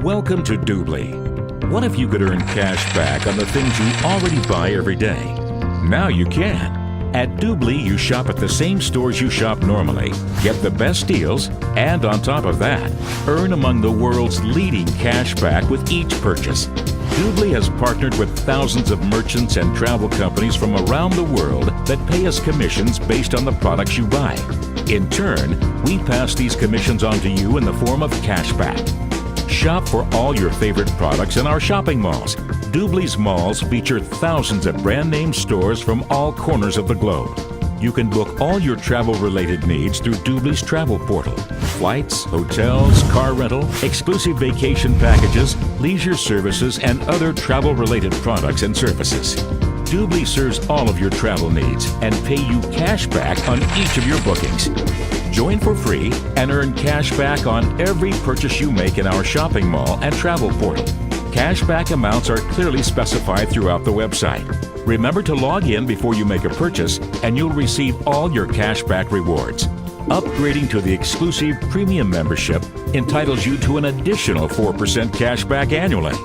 Welcome to Doobly. What if you could earn cash back on the things you already buy every day? Now you can. At Doobly, you shop at the same stores you shop normally, get the best deals, and on top of that, earn among the world's leading cash back with each purchase. Doobly has partnered with thousands of merchants and travel companies from around the world that pay us commissions based on the products you buy. In turn, we pass these commissions on to you in the form of cash back. Shop for all your favorite products in our shopping malls. Doobly's malls feature thousands of brand name stores from all corners of the globe. You can book all your travel-related needs through Doobly's travel portal. Flights, hotels, car rental, exclusive vacation packages, leisure services, and other travel-related products and services. Doobly serves all of your travel needs and pay you cash back on each of your bookings. Join for free and earn cash back on every purchase you make in our shopping mall and travel portal. Cashback amounts are clearly specified throughout the website. Remember to log in before you make a purchase and you'll receive all your cashback rewards. Upgrading to the exclusive premium membership entitles you to an additional 4% cashback annually.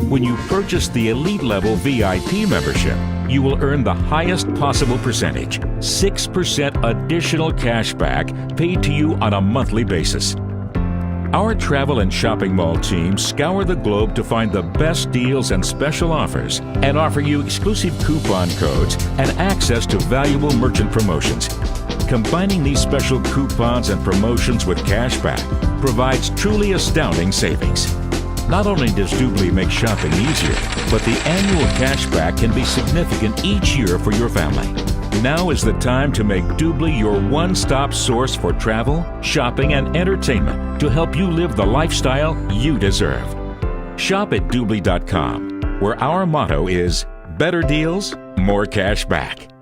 When you purchase the elite level VIP membership, you will earn the highest possible percentage, 6% additional cashback paid to you on a monthly basis. Our travel and shopping mall teams scour the globe to find the best deals and special offers and offer you exclusive coupon codes and access to valuable merchant promotions. Combining these special coupons and promotions with cashback provides truly astounding savings. Not only does Doobly make shopping easier, but the annual cashback can be significant each year for your family. Now is the time to make Doobly your one-stop source for travel, shopping, and entertainment to help you live the lifestyle you deserve. Shop at Doobly.com, where our motto is better deals, more cash back.